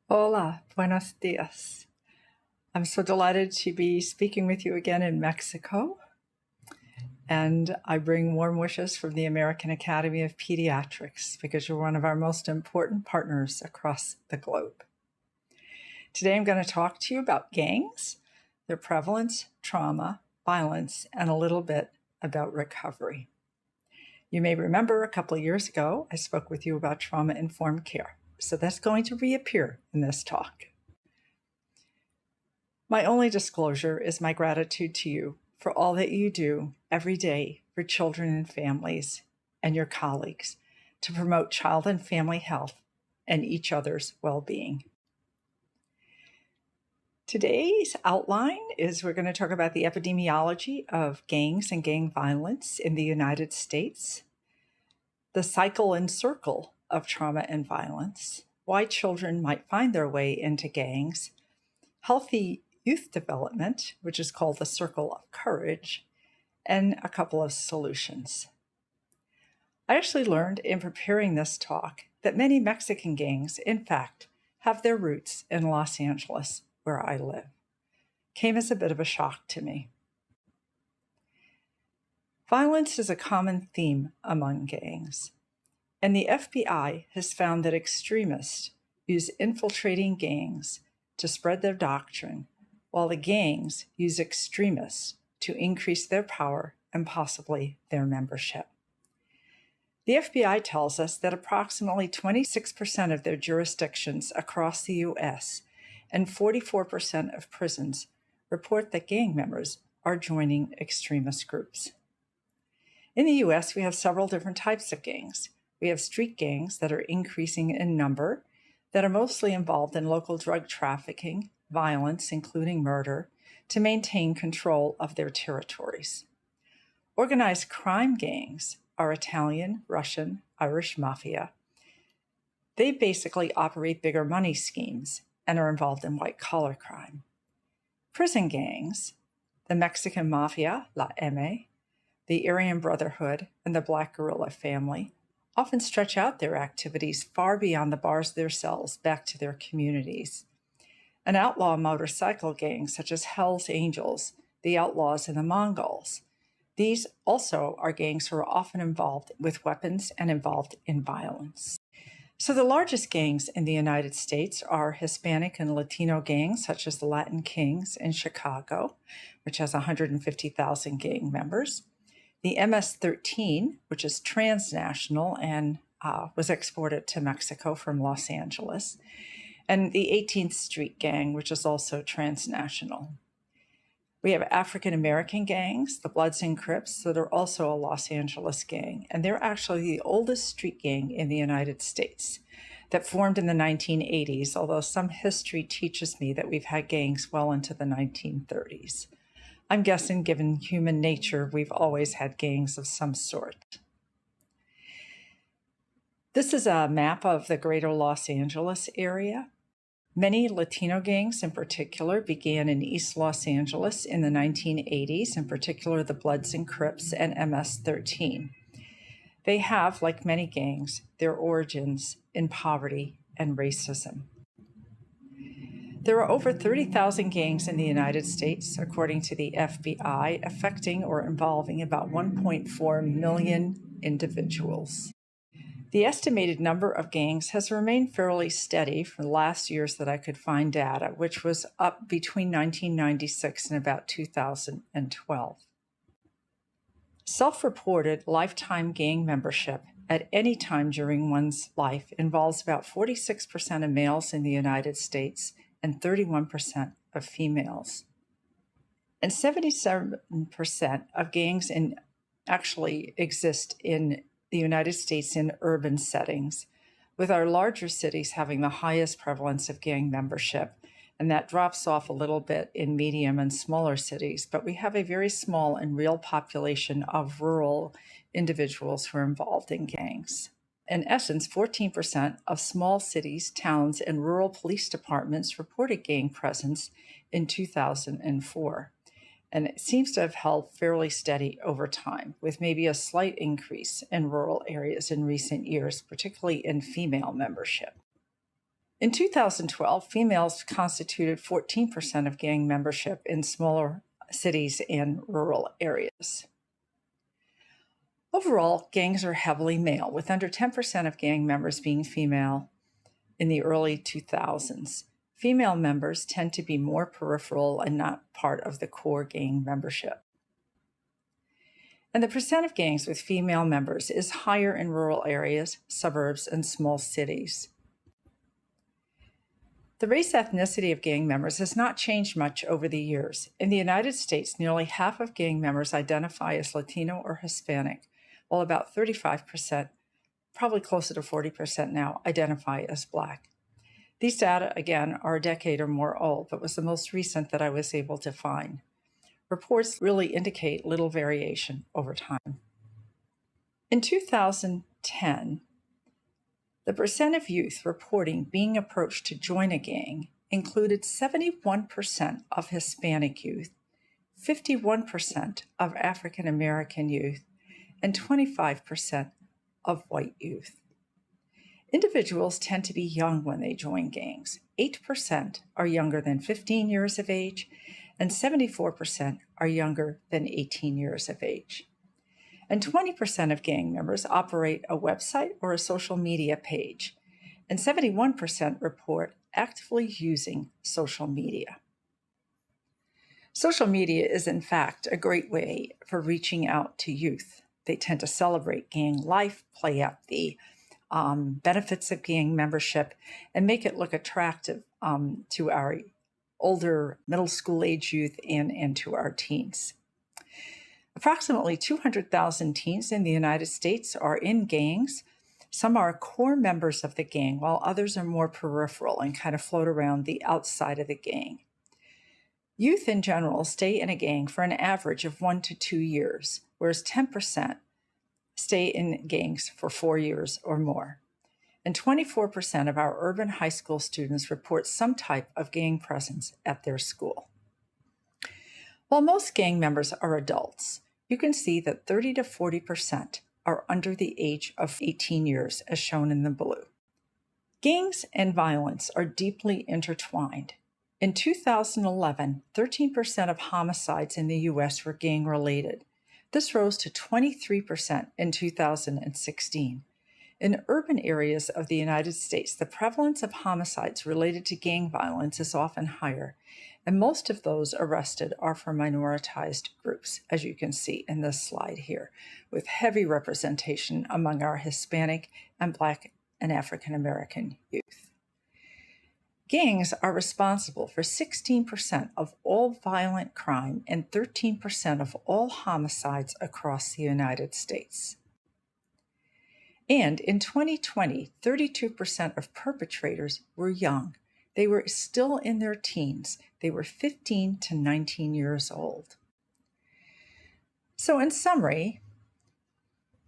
Hola, buenos dias. I'm so delighted to be speaking with you again in Mexico. And I bring warm wishes from the American Academy of Pediatrics because you're one of our most important partners across the globe. Today I'm going to talk to you about gangs, their prevalence, trauma, violence, and a little bit about recovery. You may remember a couple of years ago, I spoke with you about trauma-informed care. So that's going to reappear in this talk. My only disclosure is my gratitude to you for all that you do every day for children and families and your colleagues to promote child and family health and each other's well-being. Today's outline is we're going to talk about the epidemiology of gangs and gang violence in the United States, the cycle and circle of trauma and violence, why children might find their way into gangs, healthy youth development, which is called the circle of courage, and a couple of solutions. I actually learned in preparing this talk that many Mexican gangs, in fact, have their roots in Los Angeles, where I live. Came as a bit of a shock to me. Violence is a common theme among gangs, and the FBI has found that extremists use infiltrating gangs to spread their doctrine, while the gangs use extremists to increase their power and possibly their membership. The FBI tells us that approximately 26% of their jurisdictions across the U.S. and 44% of prisons report that gang members are joining extremist groups. In the U.S., we have several different types of gangs. We have street gangs that are increasing in number, that are mostly involved in local drug trafficking, violence, including murder, to maintain control of their territories. Organized crime gangs are Italian, Russian, Irish mafia. They basically operate bigger money schemes and are involved in white-collar crime. Prison gangs, the Mexican Mafia, La M, the Aryan Brotherhood, and the Black Guerrilla family, often stretch out their activities far beyond the bars of their cells back to their communities. And outlaw motorcycle gangs such as Hell's Angels, the Outlaws, and the Mongols. These also are gangs who are often involved with weapons and involved in violence. So the largest gangs in the United States are Hispanic and Latino gangs, such as the Latin Kings in Chicago, which has 150,000 gang members. The MS-13, which is transnational and was exported to Mexico from Los Angeles, and the 18th Street Gang, which is also transnational. We have African-American gangs, the Bloods and Crips, that are also a Los Angeles gang, and they're actually the oldest street gang in the United States that formed in the 1980s, although some history teaches me that we've had gangs well into the 1930s. I'm guessing, given human nature, we've always had gangs of some sort. This is a map of the greater Los Angeles area. Many Latino gangs in particular began in East Los Angeles in the 1980s, in particular the Bloods and Crips and MS-13. They have, like many gangs, their origins in poverty and racism. There are over 30,000 gangs in the United States, according to the FBI, affecting or involving about 1.4 million individuals. The estimated number of gangs has remained fairly steady for the last years that I could find data, which was up between 1996 and about 2012. Self-reported lifetime gang membership at any time during one's life involves about 46% of males in the United States and 31% of females. And 77% of gangs actually exist in the United States in urban settings, with our larger cities having the highest prevalence of gang membership, and that drops off a little bit in medium and smaller cities, but we have a very small and real population of rural individuals who are involved in gangs. In essence, 14% of small cities, towns, and rural police departments reported gang presence in 2004. And it seems to have held fairly steady over time, with maybe a slight increase in rural areas in recent years, particularly in female membership. In 2012, females constituted 14% of gang membership in smaller cities and rural areas. Overall, gangs are heavily male, with under 10% of gang members being female in the early 2000s. Female members tend to be more peripheral and not part of the core gang membership. And the percent of gangs with female members is higher in rural areas, suburbs, and small cities. The race ethnicity of gang members has not changed much over the years. In the United States, nearly half of gang members identify as Latino or Hispanic, while about 35%, probably closer to 40% now, identify as Black. These data, again, are a decade or more old, but was the most recent that I was able to find. Reports really indicate little variation over time. In 2010, the percent of youth reporting being approached to join a gang included 71% of Hispanic youth, 51% of African American youth, and 25% of white youth. Individuals tend to be young when they join gangs. 8% are younger than 15 years of age, and 74% are younger than 18 years of age. And 20% of gang members operate a website or a social media page, and 71% report actively using social media. Social media is, in fact, a great way for reaching out to youth. They tend to celebrate gang life, play up the benefits of gang membership, and make it look attractive to our older middle school age youth and to our teens. Approximately 200,000 teens in the United States are in gangs. Some are core members of the gang, while others are more peripheral and kind of float around the outside of the gang. Youth in general stay in a gang for an average of 1 to 2 years, whereas 10% stay in gangs for 4 years or more. And 24% of our urban high school students report some type of gang presence at their school. While most gang members are adults, you can see that 30 to 40% are under the age of 18 years, as shown in the blue. Gangs and violence are deeply intertwined. In 2011, 13% of homicides in the U.S. were gang-related. This rose to 23% in 2016. In urban areas of the United States, the prevalence of homicides related to gang violence is often higher, and most of those arrested are from minoritized groups, as you can see in this slide here, with heavy representation among our Hispanic and Black and African American youth. Gangs are responsible for 16% of all violent crime and 13% of all homicides across the United States. And in 2020, 32% of perpetrators were young. They were still in their teens. They were 15 to 19 years old. So in summary,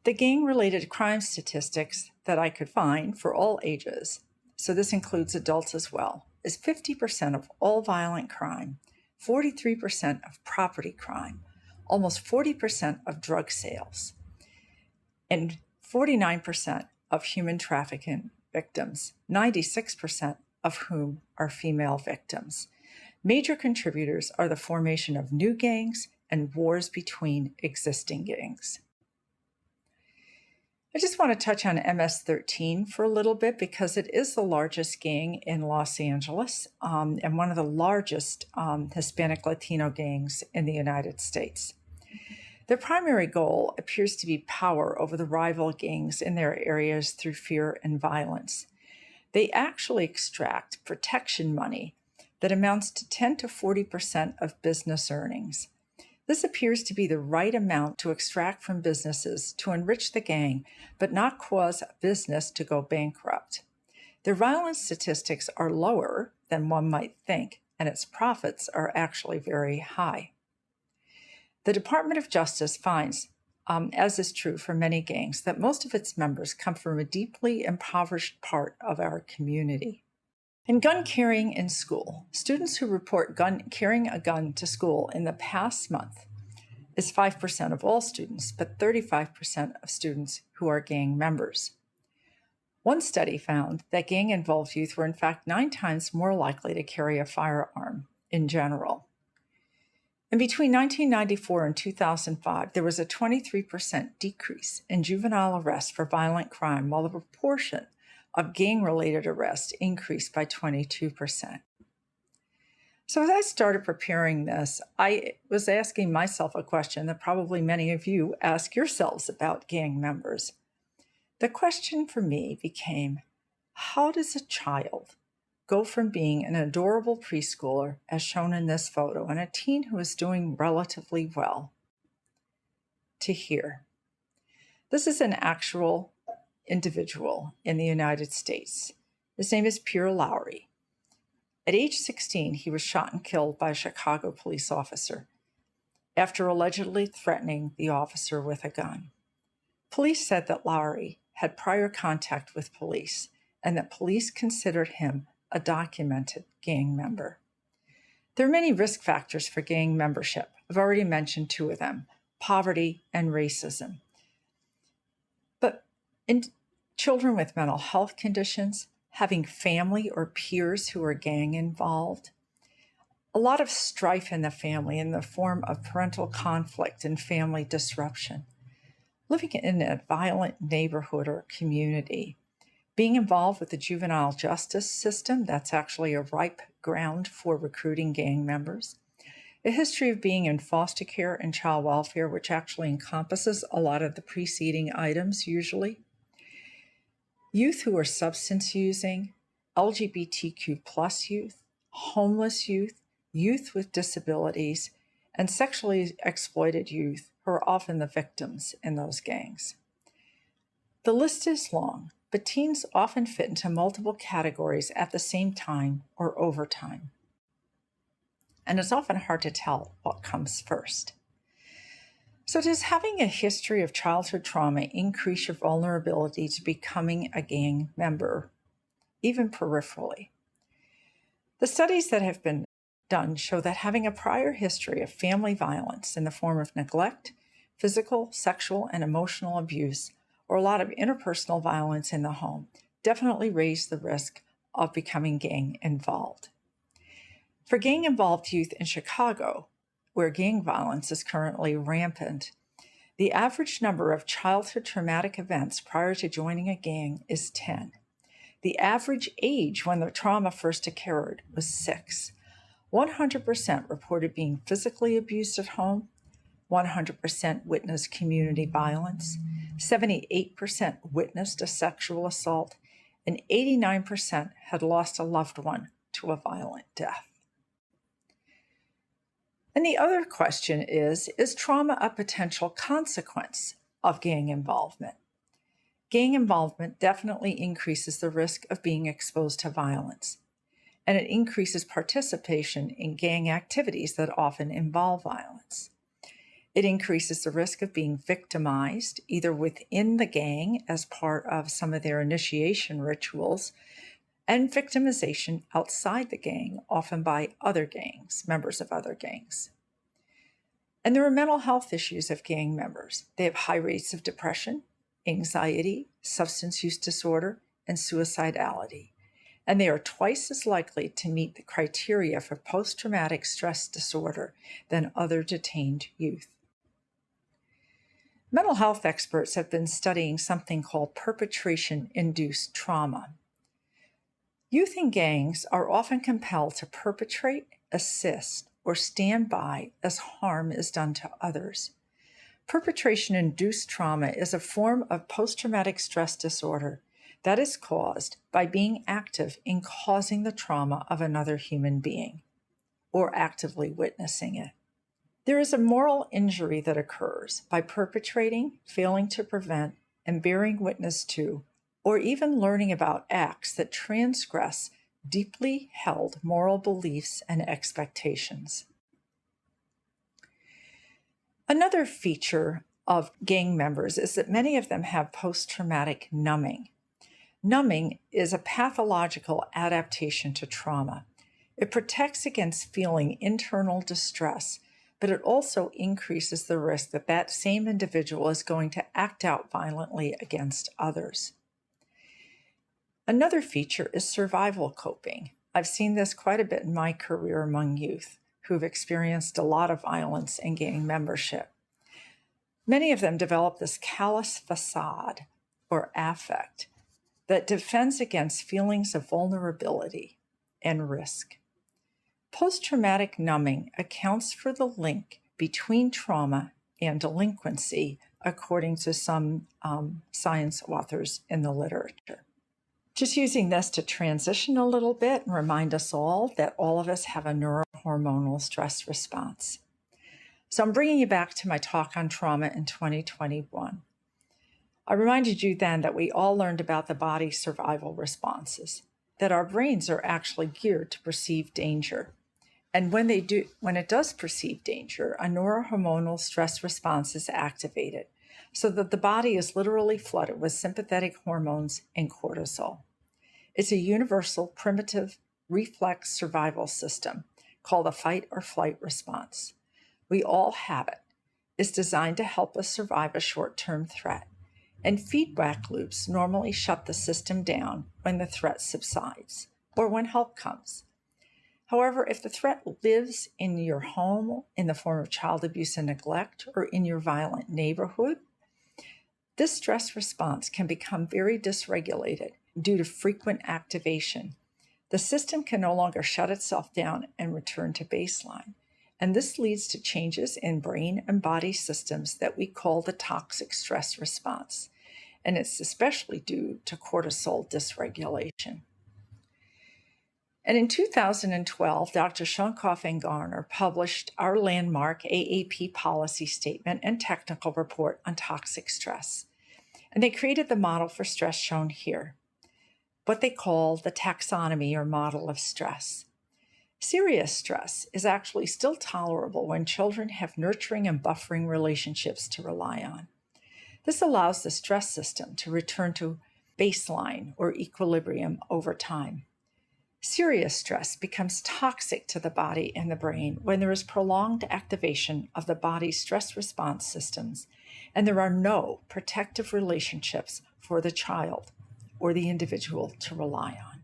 the gang-related crime statistics that I could find for all ages, so this includes adults as well, is 50% of all violent crime, 43% of property crime, almost 40% of drug sales, and 49% of human trafficking victims, 96% of whom are female victims. Major contributors are the formation of new gangs and wars between existing gangs. I just want to touch on MS-13 for a little bit because it is the largest gang in Los Angeles and one of the largest Hispanic Latino gangs in the United States. Their primary goal appears to be power over the rival gangs in their areas through fear and violence. They actually extract protection money that amounts to 10 to 40% of business earnings. This appears to be the right amount to extract from businesses to enrich the gang, but not cause a business to go bankrupt. Their violence statistics are lower than one might think, and its profits are actually very high. The Department of Justice finds, as is true for many gangs, that most of its members come from a deeply impoverished part of our community. In gun carrying in school, students who report carrying a gun to school in the past month is 5% of all students, but 35% of students who are gang members. One study found that gang-involved youth were in fact 9 times more likely to carry a firearm in general. And between 1994 and 2005, there was a 23% decrease in juvenile arrests for violent crime, while the proportion of gang-related arrests increased by 22%. So as I started preparing this, I was asking myself a question that probably many of you ask yourselves about gang members. The question for me became, how does a child go from being an adorable preschooler, as shown in this photo, and a teen who is doing relatively well, to here? This is an actual individual in the United States. His name is Pierre Lowry. At age 16, he was shot and killed by a Chicago police officer after allegedly threatening the officer with a gun. Police said that Lowry had prior contact with police and that police considered him a documented gang member. There are many risk factors for gang membership. I've already mentioned 2 of them, poverty and racism. But in children with mental health conditions, having family or peers who are gang involved, a lot of strife in the family in the form of parental conflict and family disruption, living in a violent neighborhood or community, being involved with the juvenile justice system, that's actually a ripe ground for recruiting gang members, a history of being in foster care and child welfare, which actually encompasses a lot of the preceding items usually, youth who are substance using, LGBTQ plus youth, homeless youth, youth with disabilities, and sexually exploited youth who are often the victims in those gangs. The list is long, but teens often fit into multiple categories at the same time or over time. And it's often hard to tell what comes first. So does having a history of childhood trauma increase your vulnerability to becoming a gang member, even peripherally? The studies that have been done show that having a prior history of family violence in the form of neglect, physical, sexual, and emotional abuse, or a lot of interpersonal violence in the home, definitely raise the risk of becoming gang involved. For gang-involved youth in Chicago, where gang violence is currently rampant, the average number of childhood traumatic events prior to joining a gang is 10. The average age when the trauma first occurred was 6. 100% reported being physically abused at home, 100% witnessed community violence, 78% witnessed a sexual assault, and 89% had lost a loved one to a violent death. And the other question is trauma a potential consequence of gang involvement? Gang involvement definitely increases the risk of being exposed to violence, and it increases participation in gang activities that often involve violence. It increases the risk of being victimized, either within the gang as part of some of their initiation rituals, and victimization outside the gang, often by other gangs, members of other gangs. And there are mental health issues of gang members. They have high rates of depression, anxiety, substance use disorder, and suicidality. And they are twice as likely to meet the criteria for post-traumatic stress disorder than other detained youth. Mental health experts have been studying something called perpetration-induced trauma. Youth in gangs are often compelled to perpetrate, assist, or stand by as harm is done to others. Perpetration-induced trauma is a form of post-traumatic stress disorder that is caused by being active in causing the trauma of another human being, or actively witnessing it. There is a moral injury that occurs by perpetrating, failing to prevent, and bearing witness to, or even learning about acts that transgress deeply held moral beliefs and expectations. Another feature of gang members is that many of them have post-traumatic numbing. Numbing is a pathological adaptation to trauma. It protects against feeling internal distress, but it also increases the risk that that same individual is going to act out violently against others. Another feature is survival coping. I've seen this quite a bit in my career among youth who've experienced a lot of violence in gang membership. Many of them develop this callous facade or affect that defends against feelings of vulnerability and risk. Post-traumatic numbing accounts for the link between trauma and delinquency, according to some science authors in the literature. Just using this to transition a little bit and remind us all that all of us have a neurohormonal stress response. So I'm bringing you back to my talk on trauma in 2021. I reminded you then that we all learned about the body's survival responses, that our brains are actually geared to perceive danger. And when it does perceive danger, a neurohormonal stress response is activated so that the body is literally flooded with sympathetic hormones and cortisol. It's a universal primitive reflex survival system called a fight or flight response. We all have it. It's designed to help us survive a short-term threat. And feedback loops normally shut the system down when the threat subsides or when help comes. However, if the threat lives in your home in the form of child abuse and neglect or in your violent neighborhood, this stress response can become very dysregulated due to frequent activation. The system can no longer shut itself down and return to baseline. And this leads to changes in brain and body systems that we call the toxic stress response. And it's especially due to cortisol dysregulation. And in 2012, Dr. Shonkoff and Garner published our landmark AAP policy statement and technical report on toxic stress. And they created the model for stress shown here, what they call the taxonomy or model of stress. Serious stress is actually still tolerable when children have nurturing and buffering relationships to rely on. This allows the stress system to return to baseline or equilibrium over time. Serious stress becomes toxic to the body and the brain when there is prolonged activation of the body's stress response systems and there are no protective relationships for the child or the individual to rely on.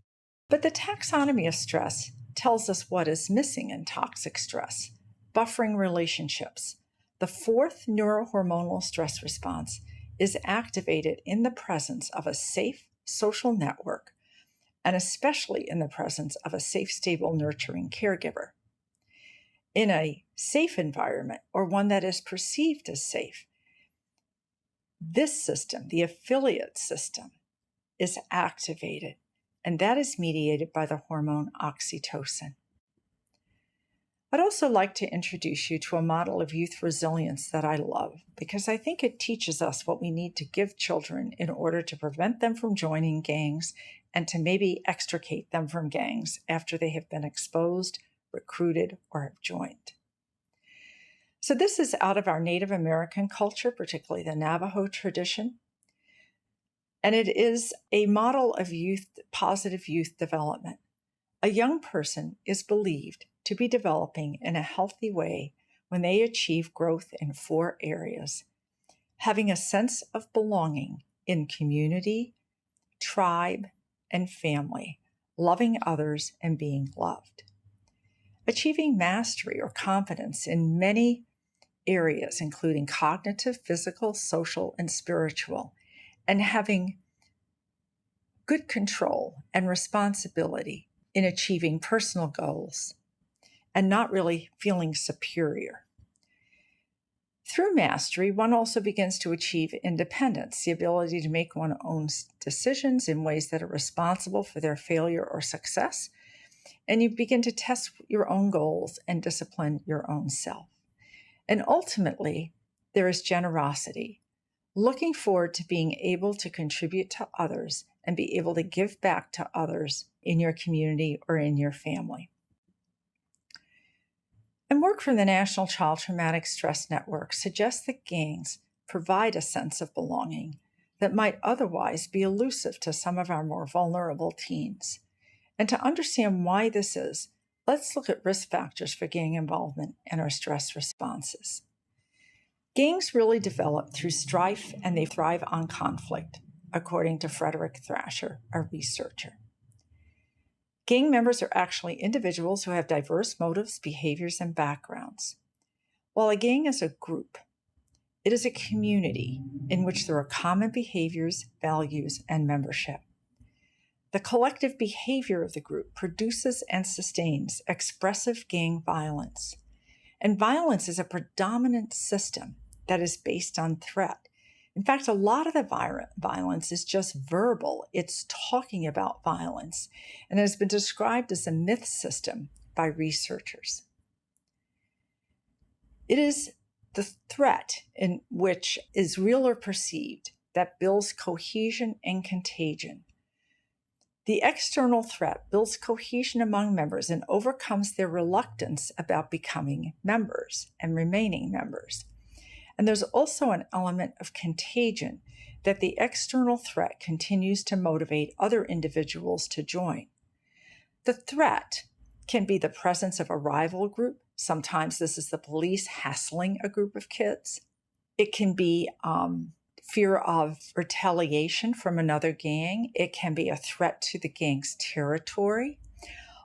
But the taxonomy of stress tells us what is missing in toxic stress: buffering relationships. The fourth neurohormonal stress response is activated in the presence of a safe social network, and especially in the presence of a safe, stable, nurturing caregiver. In a safe environment, or one that is perceived as safe, this system, the affiliate system, is activated, and that is mediated by the hormone oxytocin. I'd also like to introduce you to a model of youth resilience that I love because I think it teaches us what we need to give children in order to prevent them from joining gangs and to maybe extricate them from gangs after they have been exposed, recruited, or have joined. So this is out of our Native American culture, particularly the Navajo tradition. And it is a model of positive youth development. A young person is believed to be developing in a healthy way when they achieve growth in 4 areas: having a sense of belonging in community, tribe, and family, loving others and being loved; achieving mastery or confidence in many areas, including cognitive, physical, social, and spiritual, and having good control and responsibility in achieving personal goals and not really feeling superior. Through mastery, one also begins to achieve independence, the ability to make one's own decisions in ways that are responsible for their failure or success, and you begin to test your own goals and discipline your own self. And ultimately, there is generosity, looking forward to being able to contribute to others and be able to give back to others in your community or in your family. And work from the National Child Traumatic Stress Network suggests that gangs provide a sense of belonging that might otherwise be elusive to some of our more vulnerable teens. And to understand why this is, let's look at risk factors for gang involvement and our stress responses. Gangs really develop through strife and they thrive on conflict. according to Frederick Thrasher, a researcher. Gang members are actually individuals who have diverse motives, behaviors, and backgrounds. While a gang is a group, it is a community in which there are common behaviors, values, and membership. The collective behavior of the group produces and sustains expressive gang violence. And violence is a predominant system that is based on threat. In fact, a lot of the violence is just verbal. It's talking about violence, and it has been described as a myth system by researchers. It is the threat in which is real or perceived that builds cohesion and contagion. The external threat builds cohesion among members and overcomes their reluctance about becoming members and remaining members. And there's also an element of contagion that the external threat continues to motivate other individuals to join. The threat can be the presence of a rival group. Sometimes this is the police hassling a group of kids. It can be fear of retaliation from another gang. It can be a threat to the gang's territory.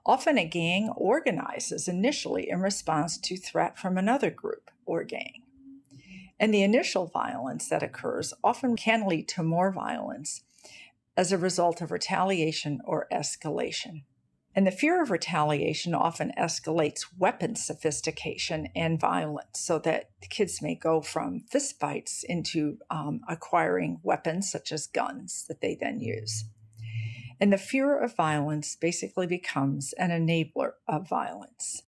Often a gang organizes initially in response to threat from another group or gang. And the initial violence that occurs often can lead to more violence as a result of retaliation or escalation. And the fear of retaliation often escalates weapon sophistication and violence, so that the kids may go from fistfights into acquiring weapons such as guns that they then use. And the fear of violence basically becomes an enabler of violence.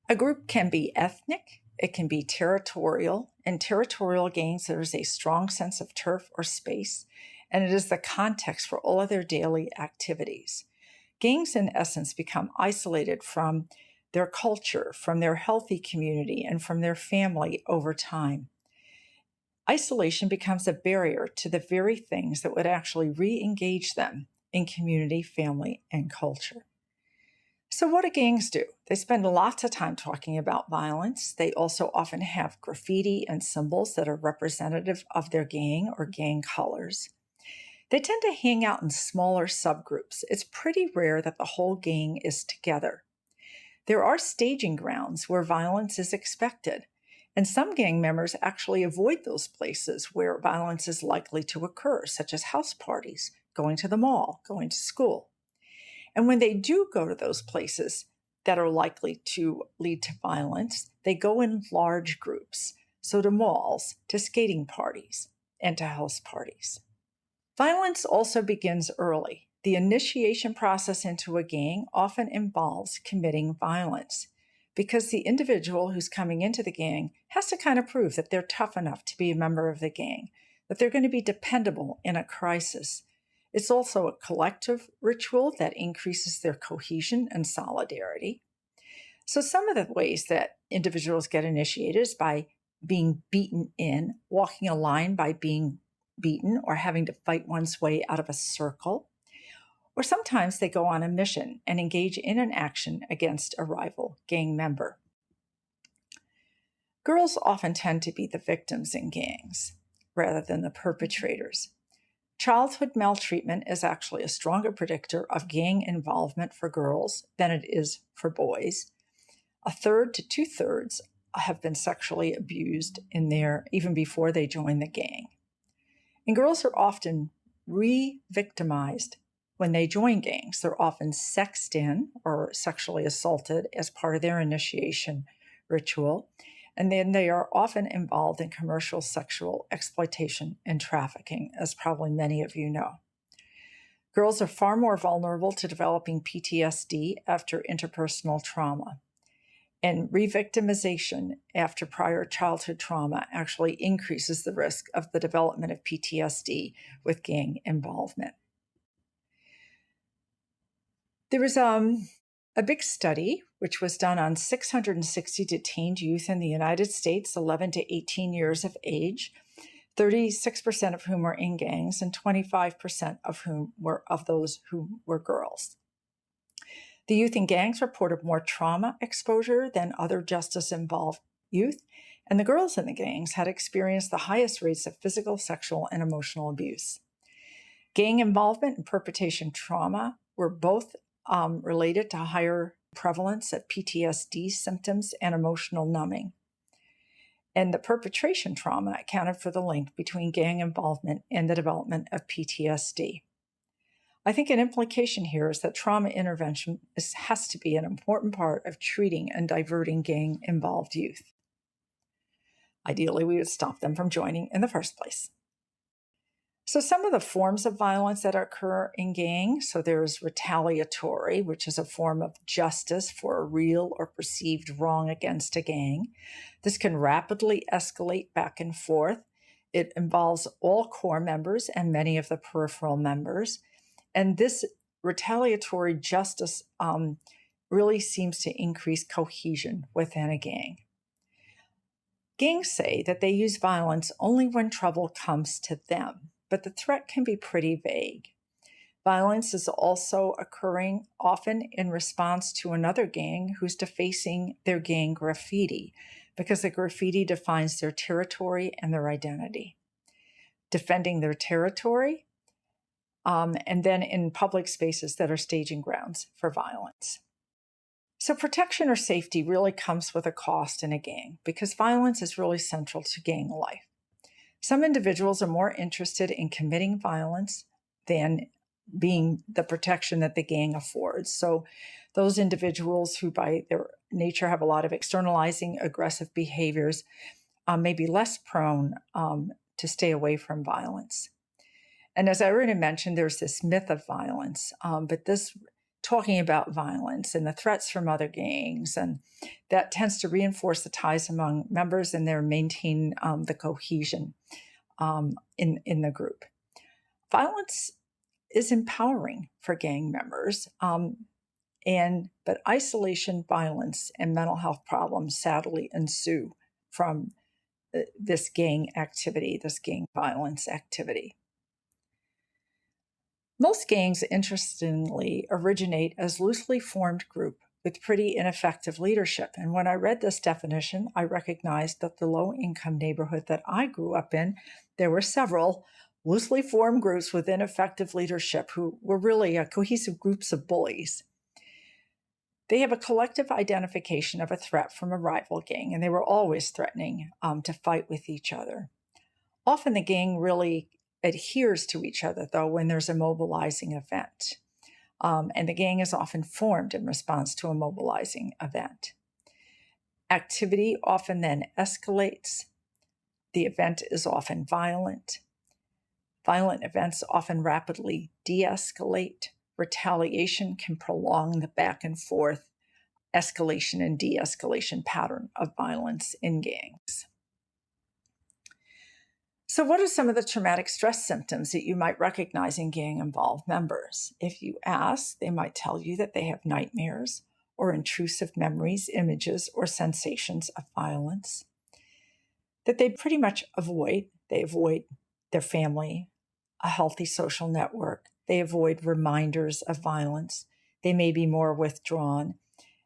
A group can be ethnic, it can be territorial. In territorial gangs, there is a strong sense of turf or space, and it is the context for all of their daily activities. Gangs, in essence, become isolated from their culture, from their healthy community, and from their family over time. Isolation becomes a barrier to the very things that would actually re-engage them in community, family, and culture. So what do gangs do? They spend lots of time talking about violence. They also often have graffiti and symbols that are representative of their gang or gang colors. They tend to hang out in smaller subgroups. It's pretty rare that the whole gang is together. There are staging grounds where violence is expected, and some gang members actually avoid those places where violence is likely to occur, such as house parties, going to the mall, going to school. And when they do go to those places that are likely to lead to violence, they go in large groups, so to malls, to skating parties, and to house parties. Violence also begins early. The initiation process into a gang often involves committing violence because the individual who's coming into the gang has to kind of prove that they're tough enough to be a member of the gang, that they're going to be dependable in a crisis. It's also a collective ritual that increases their cohesion and solidarity. So some of the ways that individuals get initiated is by being beaten in, walking a line by being beaten, or having to fight one's way out of a circle. Or sometimes they go on a mission and engage in an action against a rival gang member. Girls often tend to be the victims in gangs rather than the perpetrators. Childhood maltreatment is actually a stronger predictor of gang involvement for girls than it is for boys. 1/3 to 2/3 have been sexually abused even before they join the gang. And girls are often re-victimized when they join gangs. They're often sexed in or sexually assaulted as part of their initiation ritual. And then they are often involved in commercial sexual exploitation and trafficking, as probably many of you know. Girls are far more vulnerable to developing PTSD after interpersonal trauma. And re-victimization after prior childhood trauma actually increases the risk of the development of PTSD with gang involvement. There was a big study which was done on 660 detained youth in the United States, 11 to 18 years of age, 36% of whom were in gangs and 25% of those who were girls. The youth in gangs reported more trauma exposure than other justice-involved youth, and the girls in the gangs had experienced the highest rates of physical, sexual, and emotional abuse. Gang involvement and perpetration trauma were both related to higher prevalence of PTSD symptoms and emotional numbing. And the perpetration trauma accounted for the link between gang involvement and the development of PTSD. I think an implication here is that trauma intervention has to be an important part of treating and diverting gang-involved youth. Ideally, we would stop them from joining in the first place. So some of the forms of violence that occur in gangs, so there's retaliatory, which is a form of justice for a real or perceived wrong against a gang. This can rapidly escalate back and forth. It involves all core members and many of the peripheral members. And this retaliatory justice really seems to increase cohesion within a gang. Gangs say that they use violence only when trouble comes to them, but the threat can be pretty vague. Violence is also occurring often in response to another gang who's defacing their gang graffiti, because the graffiti defines their territory and their identity. Defending their territory, and then in public spaces that are staging grounds for violence. So protection or safety really comes with a cost in a gang because violence is really central to gang life. Some individuals are more interested in committing violence than being the protection that the gang affords. So those individuals who by their nature have a lot of externalizing aggressive behaviors may be less prone to stay away from violence. And as I already mentioned, there's this myth of violence, but this talking about violence and the threats from other gangs, and that tends to reinforce the ties among members and they maintain the cohesion in the group. Violence is empowering for gang members, but isolation, violence, and mental health problems sadly ensue from this gang activity, this gang violence activity. Most gangs, interestingly, originate as loosely formed group with pretty ineffective leadership. And when I read this definition, I recognized that the low-income neighborhood that I grew up in, there were several loosely formed groups with ineffective leadership who were really cohesive groups of bullies. They have a collective identification of a threat from a rival gang, and they were always threatening to fight with each other. Often the gang really adheres to each other, though, when there's a mobilizing event. And the gang is often formed in response to a mobilizing event. Activity often then escalates. The event is often violent. Violent events often rapidly de-escalate. Retaliation can prolong the back and forth escalation and de-escalation pattern of violence in gangs. So what are some of the traumatic stress symptoms that you might recognize in gang-involved members? If you ask, they might tell you that they have nightmares or intrusive memories, images, or sensations of violence, that they pretty much avoid. They avoid their family, a healthy social network. They avoid reminders of violence. They may be more withdrawn,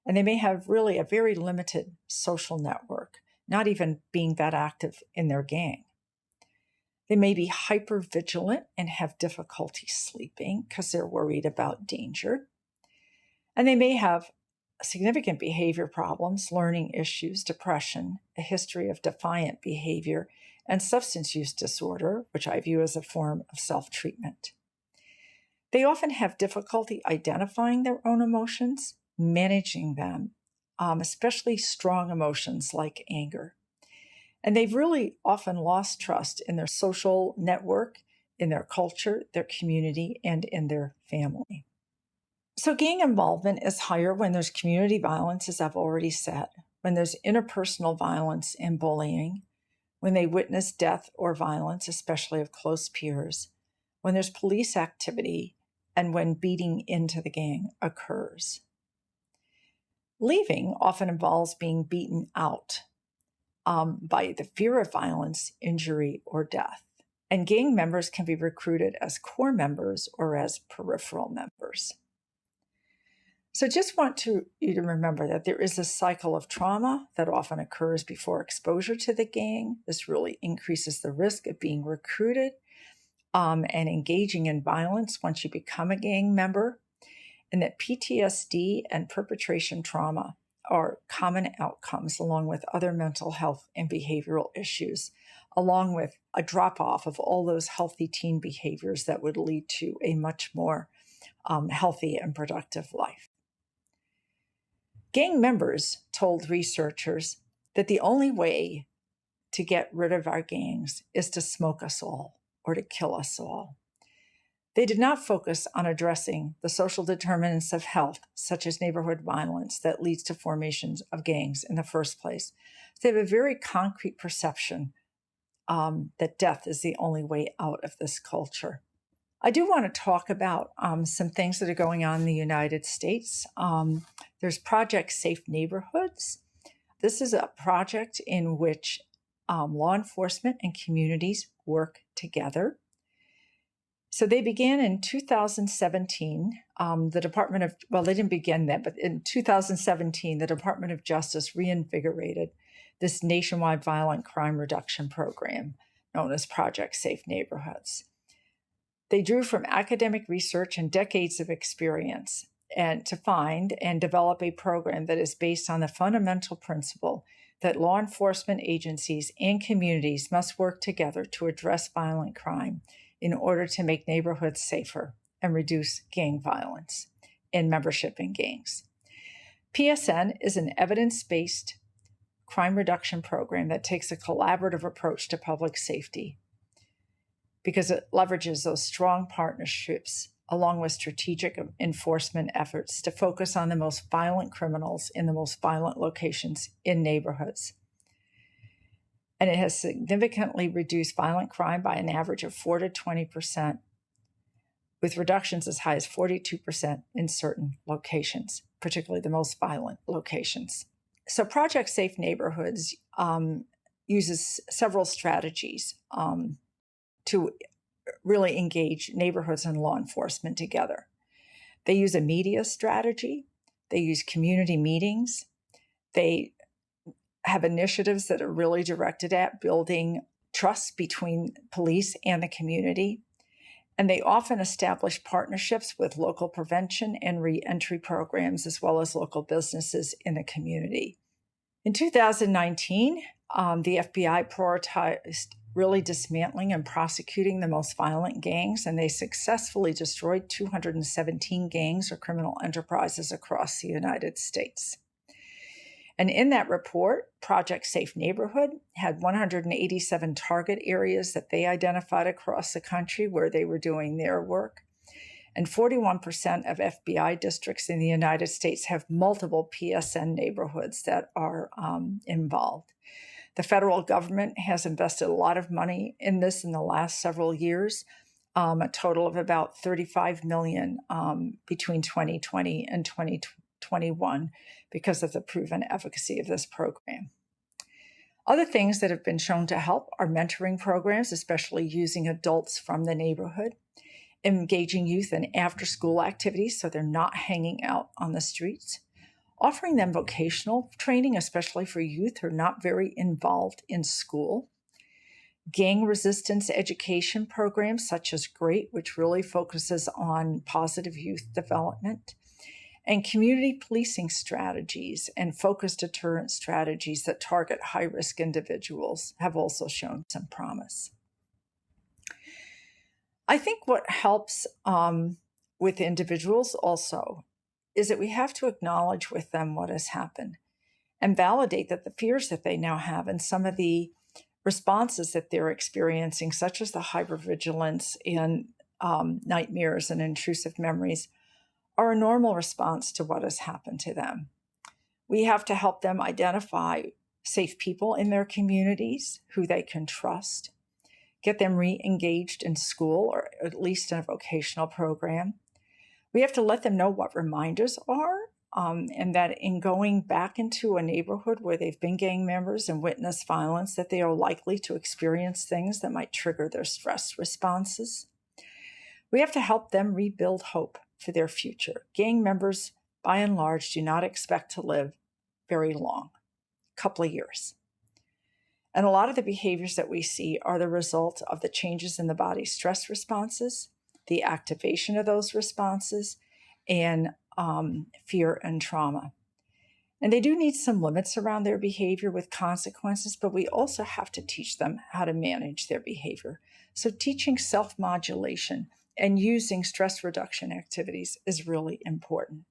and they may have really a very limited social network, not even being that active in their gang. They may be hypervigilant and have difficulty sleeping because they're worried about danger. And they may have significant behavior problems, learning issues, depression, a history of defiant behavior, and substance use disorder, which I view as a form of self-treatment. They often have difficulty identifying their own emotions, managing them, especially strong emotions like anger. And they've really often lost trust in their social network, in their culture, their community, and in their family. So gang involvement is higher when there's community violence, as I've already said, when there's interpersonal violence and bullying, when they witness death or violence, especially of close peers, when there's police activity, and when beating into the gang occurs. Leaving often involves being beaten out by the fear of violence, injury, or death. And gang members can be recruited as core members or as peripheral members. So just want you to remember that there is a cycle of trauma that often occurs before exposure to the gang. This really increases the risk of being recruited. and engaging in violence once you become a gang member, and that PTSD and perpetration trauma are common outcomes along with other mental health and behavioral issues, along with a drop-off of all those healthy teen behaviors that would lead to a much more healthy and productive life. Gang members told researchers that the only way to get rid of our gangs is to smoke us all or to kill us all. They did not focus on addressing the social determinants of health, such as neighborhood violence, that leads to formations of gangs in the first place. They have a very concrete perception that death is the only way out of this culture. I do want to talk about some things that are going on in the United States. There's Project Safe Neighborhoods. This is a project in which law enforcement and communities work together. So they began in 2017. They didn't begin then, but in 2017, the Department of Justice reinvigorated this nationwide violent crime reduction program known as Project Safe Neighborhoods. They drew from academic research and decades of experience and to find and develop a program that is based on the fundamental principle that law enforcement agencies and communities must work together to address violent crime in order to make neighborhoods safer and reduce gang violence and membership in gangs. PSN is an evidence-based crime reduction program that takes a collaborative approach to public safety because it leverages those strong partnerships along with strategic enforcement efforts to focus on the most violent criminals in the most violent locations in neighborhoods. And it has significantly reduced violent crime by an average of 4 to 20%, with reductions as high as 42% in certain locations, particularly the most violent locations. So Project Safe Neighborhoods uses several strategies to really engage neighborhoods and law enforcement together. They use a media strategy. They use community meetings. They have initiatives that are really directed at building trust between police and the community. And they often establish partnerships with local prevention and reentry programs, as well as local businesses in the community. In 2019, the FBI prioritized really dismantling and prosecuting the most violent gangs, and they successfully destroyed 217 gangs or criminal enterprises across the United States. And in that report, Project Safe Neighborhood had 187 target areas that they identified across the country where they were doing their work. And 41% of FBI districts in the United States have multiple PSN neighborhoods that are involved. The federal government has invested a lot of money in this in the last several years, a total of about $35 million between 2020 and 2021 because of the proven efficacy of this program. Other things that have been shown to help are mentoring programs, especially using adults from the neighborhood, engaging youth in after-school activities so they're not hanging out on the streets, offering them vocational training, especially for youth who are not very involved in school, gang resistance education programs such as GREAT, which really focuses on positive youth development, and community policing strategies and focused deterrent strategies that target high-risk individuals have also shown some promise. I think what helps with individuals also is that we have to acknowledge with them what has happened and validate that the fears that they now have and some of the responses that they're experiencing, such as the hypervigilance and nightmares and intrusive memories, are a normal response to what has happened to them. We have to help them identify safe people in their communities who they can trust, get them re-engaged in school or at least in a vocational program. We have to let them know what reminders are, and that in going back into a neighborhood where they've been gang members and witnessed violence, that they are likely to experience things that might trigger their stress responses. We have to help them rebuild hope for their future. Gang members, by and large, do not expect to live very long, a couple of years. And a lot of the behaviors that we see are the result of the changes in the body's stress responses, the activation of those responses, and fear and trauma. And they do need some limits around their behavior with consequences, but we also have to teach them how to manage their behavior. So teaching self-modulation and using stress reduction activities is really important.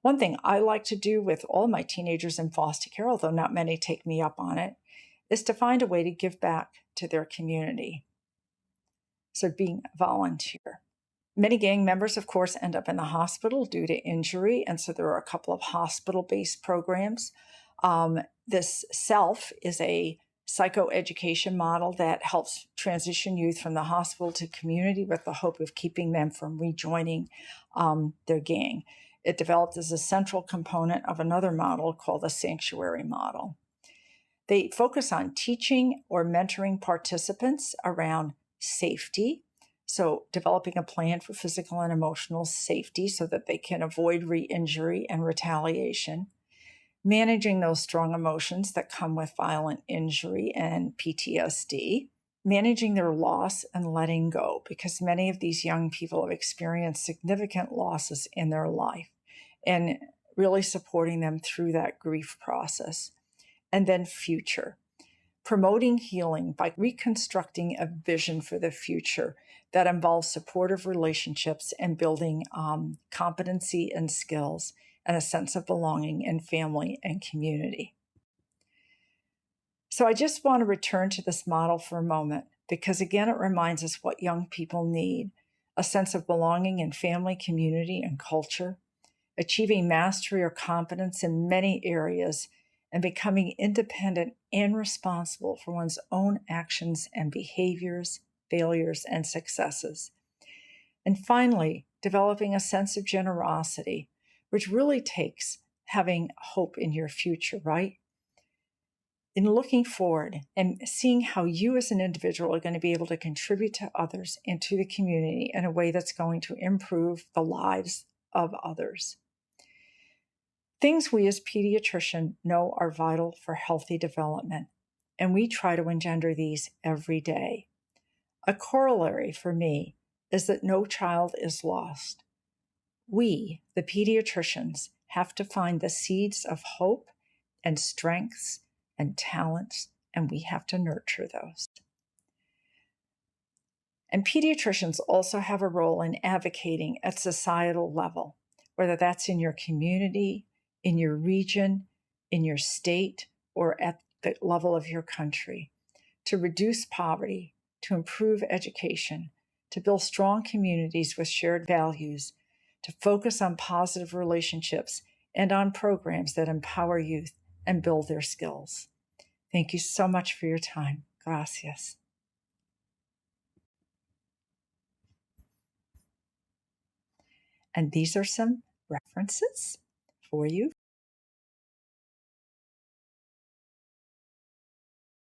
One thing I like to do with all my teenagers in foster care, although not many take me up on it, is to find a way to give back to their community. So being a volunteer. Many gang members, of course, end up in the hospital due to injury, and so there are a couple of hospital-based programs. This SELF is a psychoeducation model that helps transition youth from the hospital to community with the hope of keeping them from rejoining their gang. It developed as a central component of another model called the sanctuary model. They focus on teaching or mentoring participants around safety, so developing a plan for physical and emotional safety so that they can avoid re-injury and retaliation, managing those strong emotions that come with violent injury and PTSD, managing their loss and letting go, because many of these young people have experienced significant losses in their life, and really supporting them through that grief process. And then future, promoting healing by reconstructing a vision for the future that involves supportive relationships and building competency and skills and a sense of belonging in family and community. So I just want to return to this model for a moment because, again, it reminds us what young people need: a sense of belonging in family, community, and culture, achieving mastery or competence in many areas, and becoming independent and responsible for one's own actions and behaviors, failures, and successes. And finally, developing a sense of generosity, which really takes having hope in your future, right? In looking forward and seeing how you as an individual are going to be able to contribute to others and to the community in a way that's going to improve the lives of others. Things we as pediatricians know are vital for healthy development, and we try to engender these every day. A corollary for me is that no child is lost. We, the pediatricians, have to find the seeds of hope and strengths and talents, and we have to nurture those. And pediatricians also have a role in advocating at societal level, whether that's in your community, in your region, in your state, or at the level of your country, to reduce poverty, to improve education, to build strong communities with shared values, to focus on positive relationships, and on programs that empower youth and build their skills. Thank you so much for your time. Gracias. And these are some references for you.